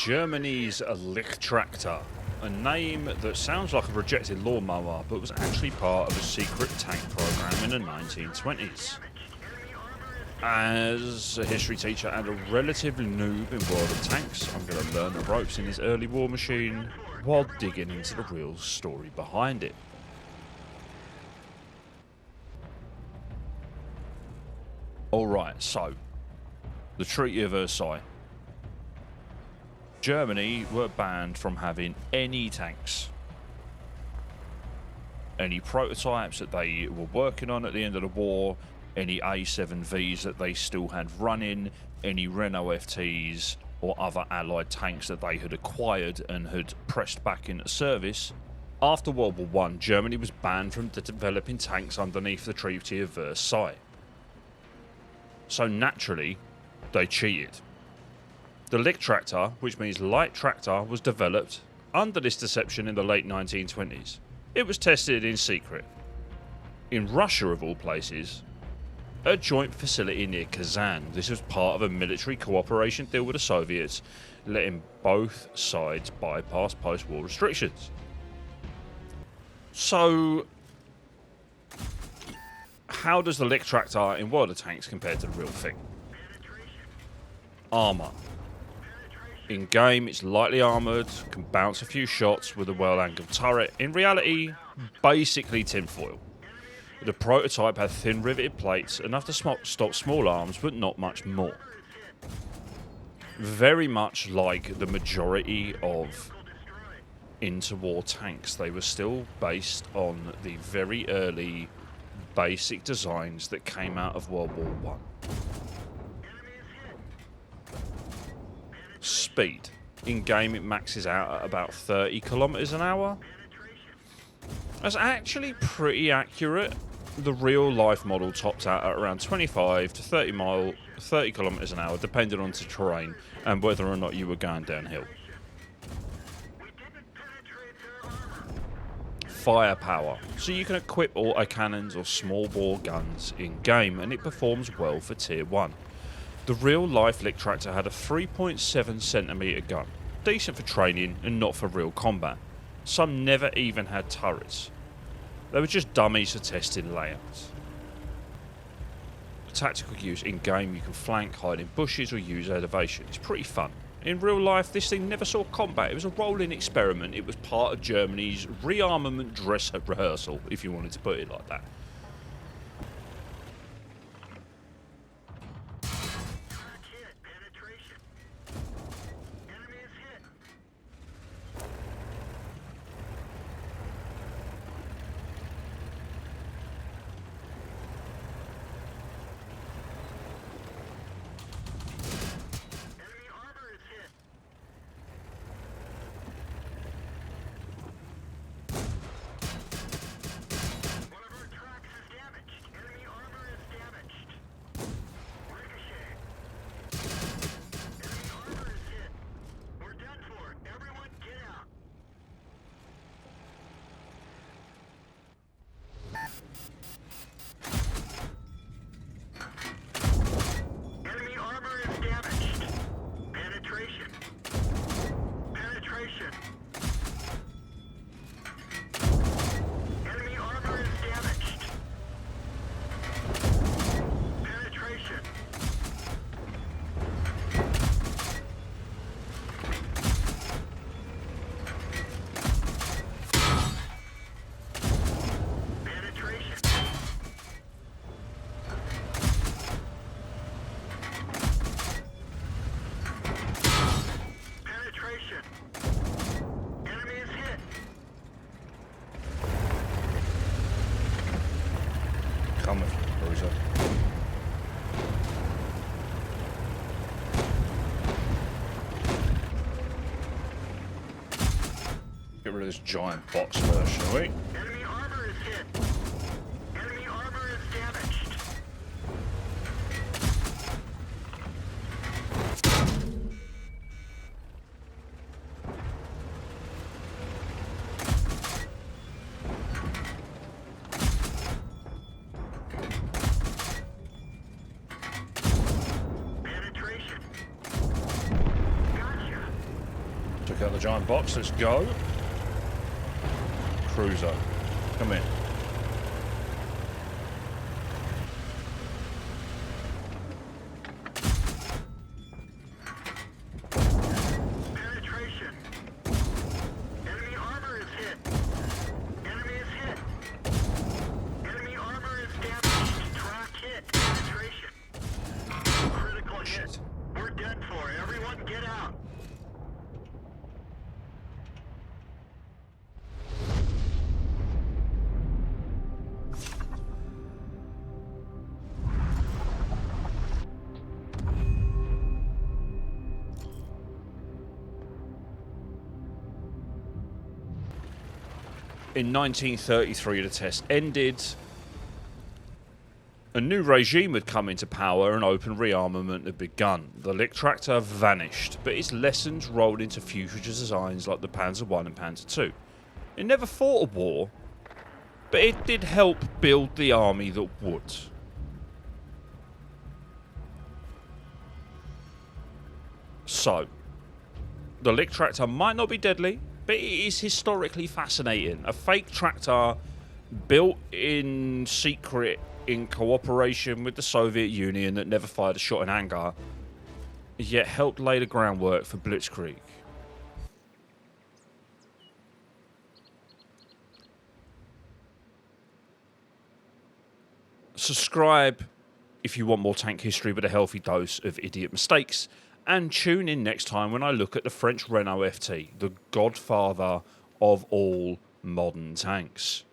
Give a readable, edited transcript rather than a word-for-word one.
Germany's Leichttraktor, a name that sounds like a rejected lawnmower but was actually part of a secret tank program in the 1920s. As a history teacher and a relatively noob in World of Tanks, I'm going to learn the ropes in this early war machine while digging into the real story behind it. Alright, so, the Treaty of Versailles. Germany were banned from having any tanks. Any prototypes that they were working on at the end of the war, any A7Vs that they still had running, any Renault FTs or other allied tanks that they had acquired and had pressed back into service. After World War I, Germany was banned from developing tanks underneath the Treaty of Versailles. So naturally, they cheated. The Leichttraktor, which means light tractor, was developed under this deception in the late 1920s. It was tested in secret. In Russia, of all places, a joint facility near Kazan. This was part of a military cooperation deal with the Soviets, letting both sides bypass post-war restrictions. So, how does the Leichttraktor in World of Tanks compare to the real thing? Armour. In game, it's lightly armoured, can bounce a few shots with a well-angled turret. In reality, basically tinfoil. The prototype had thin riveted plates, enough to stop small arms, but not much more. Very much like the majority of interwar tanks, they were still based on the very early basic designs that came out of World War I. Speed. In game it maxes out at about 30 kilometers an hour. That's actually pretty accurate. The real life model tops out at around 25 to 30 kilometers an hour, depending on the terrain and whether or not you were going downhill. Firepower. So you can equip autocannons or small bore guns in game and it performs well for tier 1. The real life Leichttraktor had a 3.7cm gun, decent for training and not for real combat. Some never even had turrets. They were just dummies for testing layouts. For tactical use in game, you can flank, hide in bushes or use elevation. It's pretty fun. In real life, this thing never saw combat. It was a rolling experiment. It was part of Germany's rearmament dress rehearsal, if you wanted to put it like that. Get rid of this giant box first, shall we? Enemy armor is hit. Enemy armor is damaged. Penetration. Gotcha. Took out the giant box. Let's go. Cruiser. Come in. Penetration. Enemy armor is hit. Enemy is hit. Enemy armor is damaged. Track hit. Penetration. Critical hit. We're done for. Everyone get out. In 1933, the test ended. A new regime had come into power and open rearmament had begun. The Leichttraktor vanished, but its lessons rolled into future designs like the Panzer I and Panzer II. It never fought a war, but it did help build the army that would. So, the Leichttraktor might not be deadly, but it is historically fascinating. A fake tractor built in secret in cooperation with the Soviet Union that never fired a shot in anger, yet helped lay the groundwork for Blitzkrieg. Subscribe if you want more tank history with a healthy dose of idiot mistakes, and tune in next time when I look at the French Renault FT, the godfather of all modern tanks.